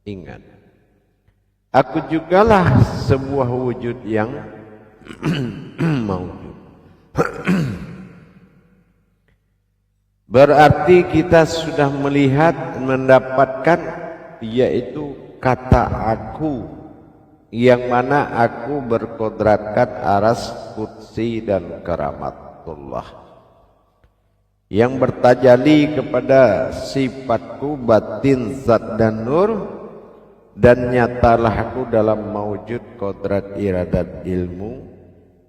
Ingat, aku jugalah sebuah wujud yang maujud. Berarti kita sudah melihat, mendapatkan, yaitu kata aku, yang mana aku berkodratkan aras, kursi dan karamatullah, yang bertajalli kepada sifatku batin, zat dan nur, dan nyatalah aku dalam maujud kodrat iradat ilmu,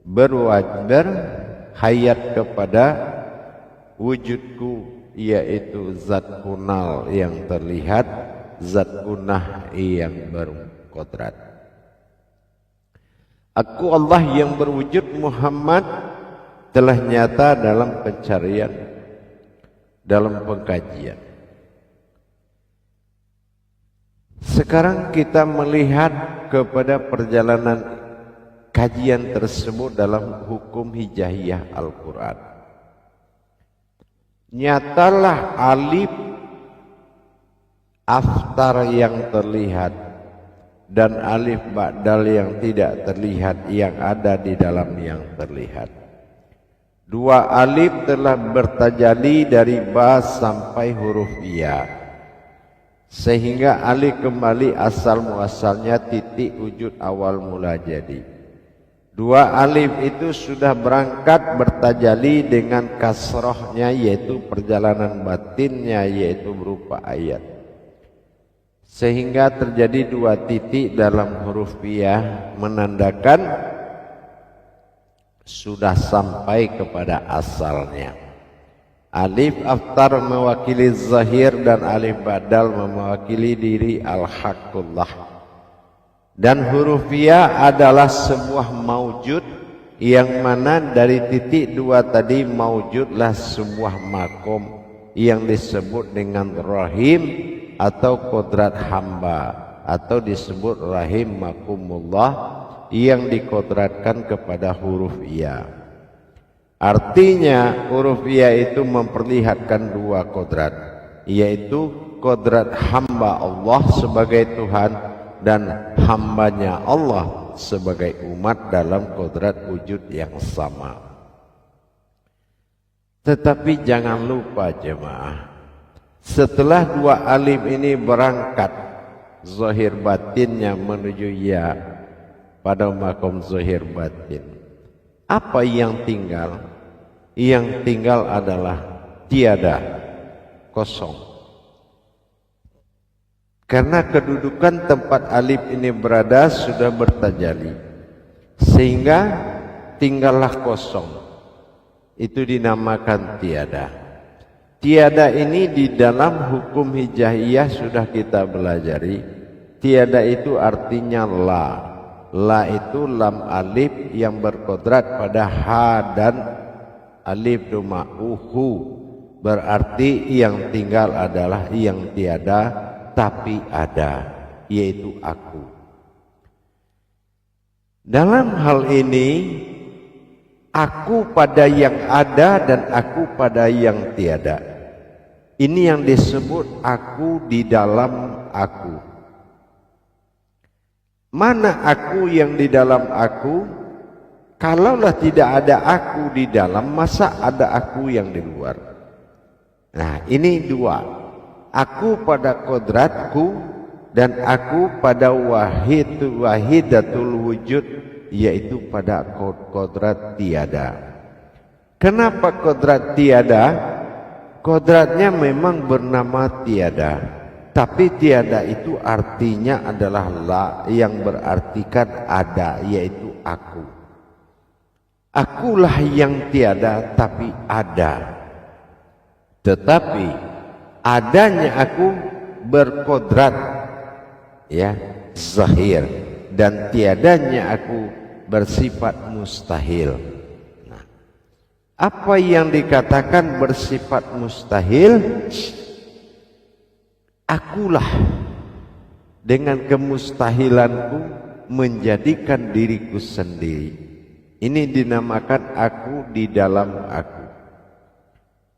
berhayat kepada wujudku, yaitu zat kunal yang terlihat, zat kunah yang berkodrat. Aku Allah yang berwujud Muhammad telah nyata dalam pencarian, dalam pengkajian. Sekarang kita melihat kepada perjalanan kajian tersebut dalam hukum hijaiyah Al-Quran. Nyatalah alif aftar yang terlihat dan alif ba'dal yang tidak terlihat yang ada di dalam yang terlihat. Dua alif telah bertajalli dari ba sampai huruf ya, sehingga alif kembali asal muasalnya titik wujud awal mula jadi. Dua alif itu sudah berangkat bertajalli dengan kasrohnya, yaitu perjalanan batinnya, yaitu berupa ayat, sehingga terjadi dua titik dalam huruf ya, menandakan sudah sampai kepada asalnya. Alif aftar mewakili zahir dan alif badal mewakili diri al-haqqullah. Dan huruf ya adalah sebuah maujud, yang mana dari titik dua tadi maujudlah sebuah makom yang disebut dengan rahim atau kodrat hamba, atau disebut rahim makumullah yang dikodratkan kepada huruf ya. Artinya huruf ya itu memperlihatkan dua kodrat, yaitu kodrat hamba Allah sebagai Tuhan dan hambanya Allah sebagai umat dalam kodrat wujud yang sama. Tetapi jangan lupa jemaah, setelah dua alif ini berangkat zahir batinnya menuju ya pada makom zahir batin, apa yang tinggal? Yang tinggal adalah tiada, kosong. Karena kedudukan tempat alif ini berada sudah bertajalli, sehingga tinggallah kosong. Itu dinamakan tiada. Tiada ini di dalam hukum hijaiyah sudah kita belajari. Tiada itu artinya la. La itu lam alif yang berkodrat pada ha dan alif doma uhu. Berarti yang tinggal adalah yang tiada tapi ada, yaitu aku. Dalam hal ini, aku pada yang ada dan aku pada yang tiada. Ini yang disebut aku di dalam aku. Mana aku yang di dalam aku? Kalaulah tidak ada aku di dalam, masa ada aku yang di luar? Nah, ini dua. Aku pada kodratku dan aku pada wahidatul wujud, yaitu pada kodrat tiada. Kenapa kodrat tiada? Kodratnya memang bernama tiada, tapi tiada itu artinya adalah la yang berartikan ada, yaitu aku. Akulah yang tiada tapi ada. Tetapi adanya aku berkodrat, ya, zahir, dan tiadanya aku bersifat mustahil. Nah, apa yang dikatakan bersifat mustahil? Akulah dengan kemustahilanku menjadikan diriku sendiri. Ini dinamakan aku di dalam aku.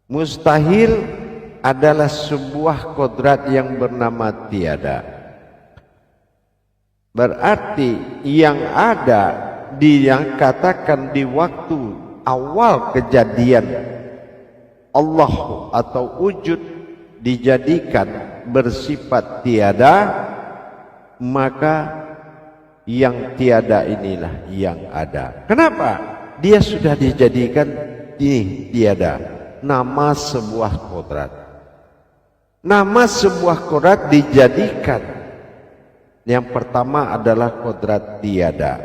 Mustahil adalah sebuah kodrat yang bernama tiada. Berarti yang ada yang katakan di waktu awal kejadian Allah atau wujud dijadikan bersifat tiada, maka yang tiada inilah yang ada. Kenapa? Dia sudah dijadikan tiada. Nama sebuah kodrat. Nama sebuah kodrat dijadikan. Yang pertama adalah kodrat tiada.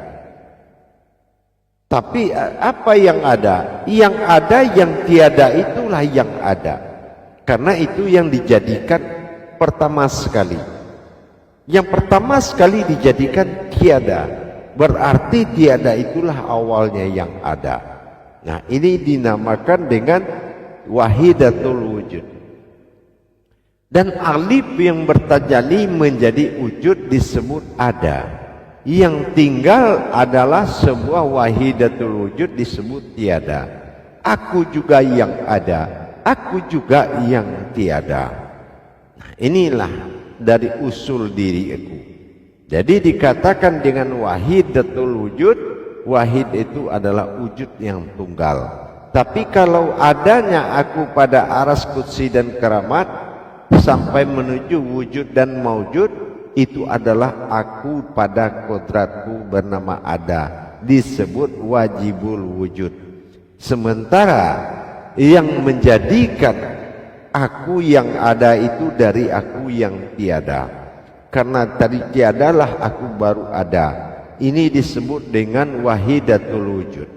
Tapi apa yang ada? Yang ada, yang tiada itulah yang ada. Karena itu yang dijadikan pertama sekali. Yang pertama sekali dijadikan tiada, berarti tiada itulah awalnya yang ada. Nah, ini dinamakan dengan wahidatul wujud. Dan alif yang bertajalli menjadi wujud disebut ada. Yang tinggal adalah sebuah wahidatul wujud disebut tiada. Aku juga yang ada, aku juga yang tiada. Nah, inilah dari usul diri aku. Jadi dikatakan dengan wahidatul wujud, wahid itu adalah wujud yang tunggal. Tapi kalau adanya aku pada aras kursi dan keramat sampai menuju wujud dan maujud, itu adalah aku pada kodratku bernama ada, disebut wajibul wujud. Sementara yang menjadikan aku yang ada itu dari aku yang tiada. Karena dari tiadalah aku baru ada. Ini disebut dengan wahidatul wujud.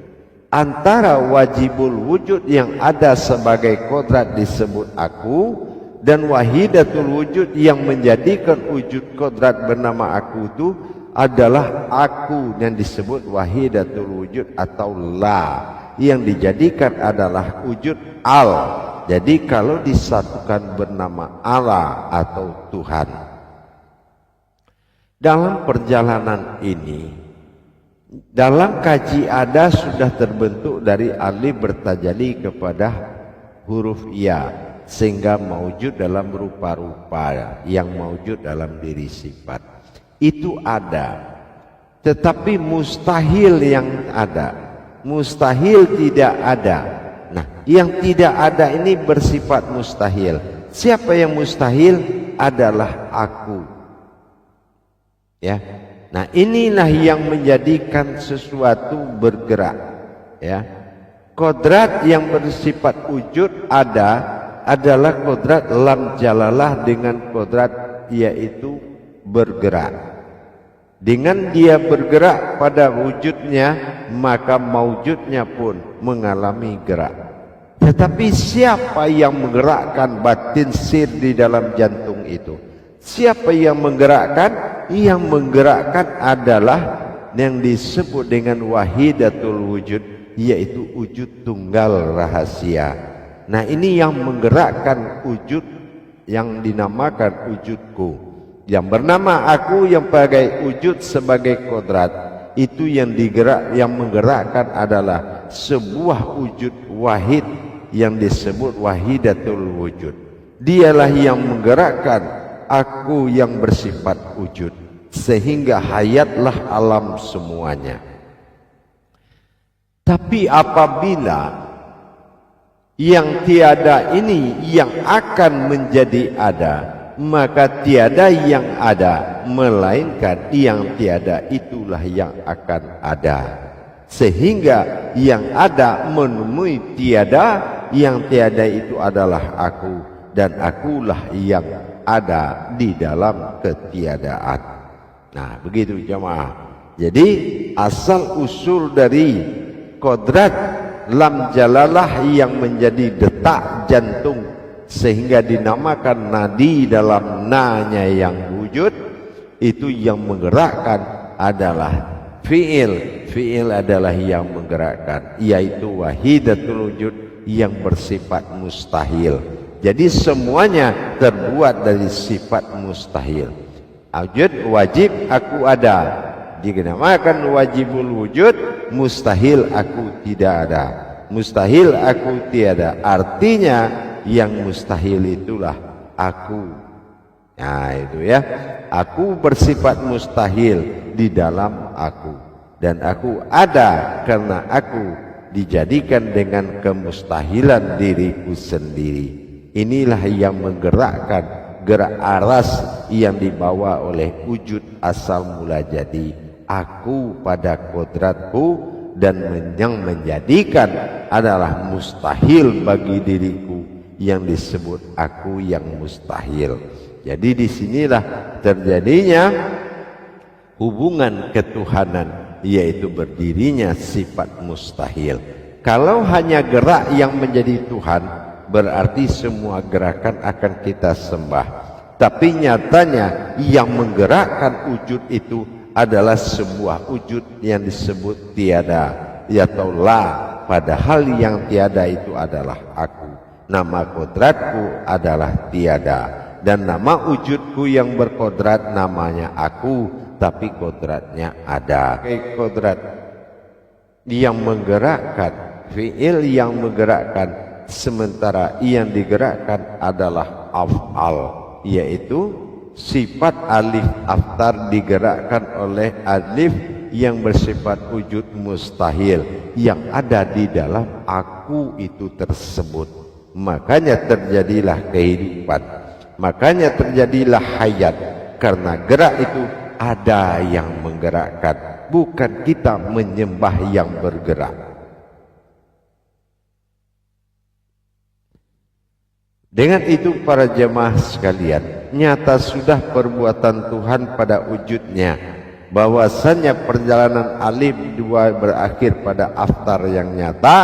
Antara wajibul wujud yang ada sebagai kodrat disebut aku, dan wahidatul wujud yang menjadikan wujud kodrat bernama aku itu adalah aku yang disebut wahidatul wujud atau la, yang dijadikan adalah wujud al. Jadi kalau disatukan bernama Allah atau Tuhan. Dalam perjalanan ini, dalam kaji ada sudah terbentuk dari alif bertajalli kepada huruf ya, sehingga maujud dalam rupa-rupa yang maujud dalam diri sifat. Itu ada. Tetapi mustahil yang ada, mustahil tidak ada. Nah, yang tidak ada ini bersifat mustahil. Siapa yang mustahil? Adalah aku. Ya. Nah, inilah yang menjadikan sesuatu bergerak. Ya. Kodrat yang bersifat wujud ada adalah kodrat lam jalalah dengan kodrat yaitu bergerak. Dengan dia bergerak pada wujudnya, maka maujudnya pun mengalami gerak. Tetapi siapa yang menggerakkan batin sir di dalam jantung itu? Siapa yang menggerakkan? Yang menggerakkan adalah yang disebut dengan wahidatul wujud, yaitu wujud tunggal rahasia. Nah, ini yang menggerakkan wujud yang dinamakan wujudku. Yang bernama aku yang sebagai wujud sebagai kodrat, itu yang menggerakkan adalah sebuah wujud wahid yang disebut wahidatul wujud. Dialah yang menggerakkan aku yang bersifat wujud, sehingga hayatlah alam semuanya. Tapi apabila yang tiada ini yang akan menjadi ada, maka tiada yang ada, melainkan yang tiada itulah yang akan ada. Sehingga yang ada menemui tiada, yang tiada itu adalah aku, dan akulah yang ada di dalam ketiadaan. Nah, begitu jemaah. Jadi asal usul dari kodrat lam jalalah yang menjadi detak jantung sehingga dinamakan nadi dalam nanya yang wujud, itu yang menggerakkan adalah fi'il. Fi'il adalah yang menggerakkan, yaitu wahidatul wujud yang bersifat mustahil. Jadi semuanya terbuat dari sifat mustahil. Wujud wajib aku ada, dinamakan wajibul wujud. Mustahil aku tidak ada, mustahil aku tiada. Artinya yang mustahil itulah aku. Nah itu ya, aku bersifat mustahil di dalam aku, dan aku ada karena aku dijadikan dengan kemustahilan diriku sendiri. Inilah yang menggerakkan gerak aras yang dibawa oleh wujud asal mula jadi aku pada kodratku, dan yang menjadikan adalah mustahil bagi diriku yang disebut aku yang mustahil. Jadi disinilah terjadinya hubungan ketuhanan, yaitu berdirinya sifat mustahil. Kalau hanya gerak yang menjadi Tuhan, berarti semua gerakan akan kita sembah. Tapi nyatanya yang menggerakkan wujud itu adalah sebuah wujud yang disebut tiada, yaitu la, padahal yang tiada itu adalah aku. Nama kodratku adalah tiada, dan nama wujudku yang berkodrat namanya aku, tapi kodratnya ada. Kodrat yang menggerakkan, fi'il yang menggerakkan, sementara yang digerakkan adalah af'al, yaitu sifat alif aftar digerakkan oleh alif yang bersifat wujud mustahil yang ada di dalam aku itu tersebut. Makanya terjadilah kehidupan, makanya terjadilah hayat, karena gerak itu ada yang menggerakkan, bukan kita menyembah yang bergerak. Dengan itu para jemaah sekalian, nyata sudah perbuatan Tuhan pada wujudnya, bahwasannya perjalanan alif dua berakhir pada aftar yang nyata,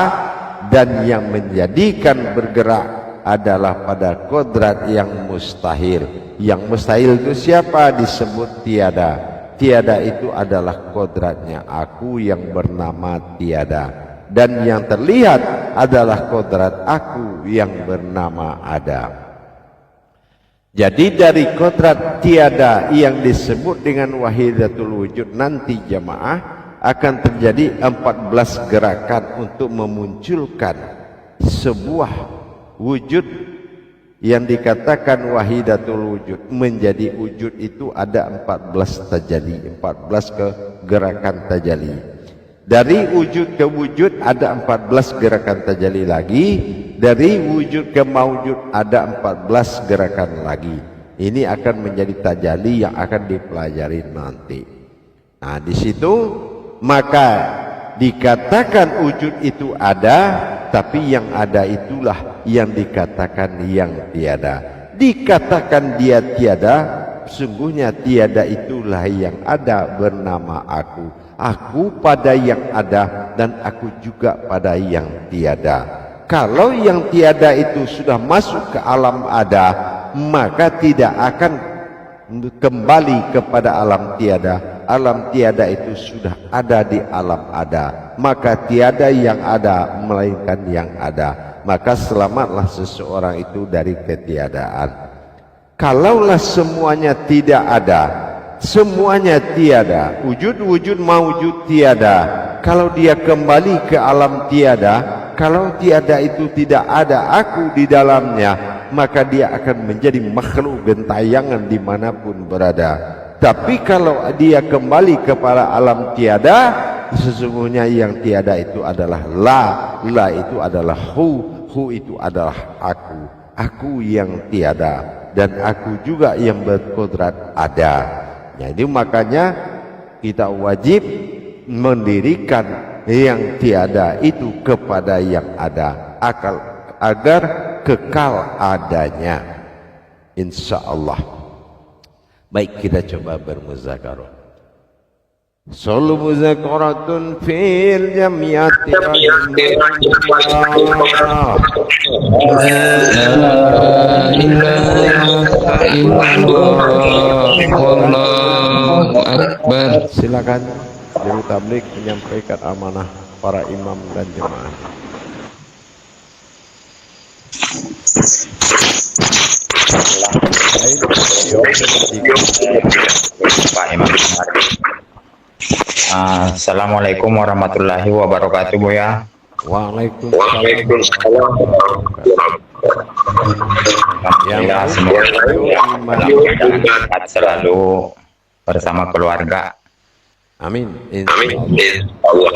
dan yang menjadikan bergerak adalah pada kodrat yang mustahil. Yang mustahil itu siapa? Disebut tiada. Tiada itu adalah kodratnya aku yang bernama tiada, dan yang terlihat adalah kodrat aku yang bernama ada. Jadi dari kodrat tiada yang disebut dengan wahidatul wujud nanti jamaah akan terjadi 14 gerakan untuk memunculkan sebuah wujud yang dikatakan wahidatul wujud. Menjadi wujud itu ada 14 tajali, 14 gerakan tajali. Dari wujud ke wujud ada 14 gerakan tajali lagi. Dari wujud ke maujud ada 14 gerakan lagi. Ini akan menjadi tajali yang akan dipelajari nanti. Nah di situ maka dikatakan wujud itu ada, tapi yang ada itulah yang dikatakan yang tiada. Dikatakan dia tiada, sungguhnya tiada itulah yang ada bernama aku. Aku pada yang ada, dan aku juga pada yang tiada. Kalau yang tiada itu sudah masuk ke alam ada, maka tidak akan kembali kepada alam tiada. Alam tiada itu sudah ada di alam ada, maka tiada yang ada melainkan yang ada. Maka selamatlah seseorang itu dari ketiadaan. Kalaulah semuanya tidak ada, semuanya tiada, wujud-wujud maujud tiada, kalau dia kembali ke alam tiada, kalau tiada itu tidak ada aku di dalamnya, maka dia akan menjadi makhluk gentayangan dimanapun berada. Tapi kalau dia kembali kepada alam tiada, sesungguhnya yang tiada itu adalah la, la itu adalah hu itu adalah aku yang tiada, dan aku juga yang berkodrat ada. Jadi makanya kita wajib mendirikan yang tiada itu kepada yang ada, agar kekal adanya, insya Allah. Baik, kita coba bermuzakarah. Solu muzakaratun fil jamiyati rahimahullah. La ilaha illallah, wallahu akbar. Silakan juru tabligh menyampaikan amanah para imam dan jemaah. Pak Imam. Assalamualaikum warahmatullahi wabarakatuh, Bu ya. Waalaikumsalam. Alhamdulillah, Yang semoga iman. dalam keadaan sehat selalu bersama keluarga. Amin. Amin. Insyaallah.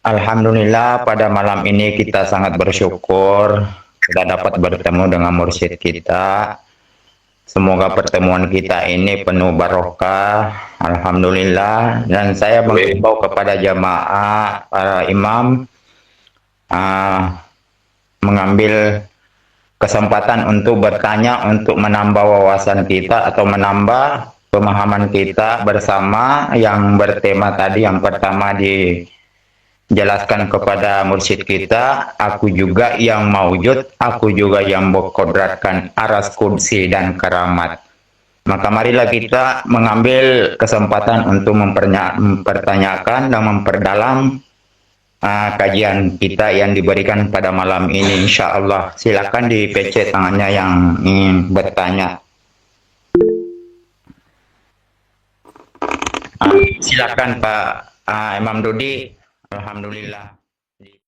Alhamdulillah, pada malam ini kita sangat bersyukur kita dapat bertemu dengan mursyid kita. Semoga pertemuan kita ini penuh barokah. Alhamdulillah. Dan saya mengimbau kepada jamaah, para imam, mengambil kesempatan untuk bertanya, untuk menambah wawasan kita atau menambah pemahaman kita bersama yang bertema tadi. Yang pertama dijelaskan kepada mursyid kita, aku juga yang maujud, aku juga yang berkodratkan aras kursi dan keramat. Maka marilah kita mengambil kesempatan untuk mempertanyakan dan memperdalam kajian kita yang diberikan pada malam ini, insya Allah. Silakan di PC tangannya yang ingin bertanya. Silakan Pak Imam Dudi. Alhamdulillah.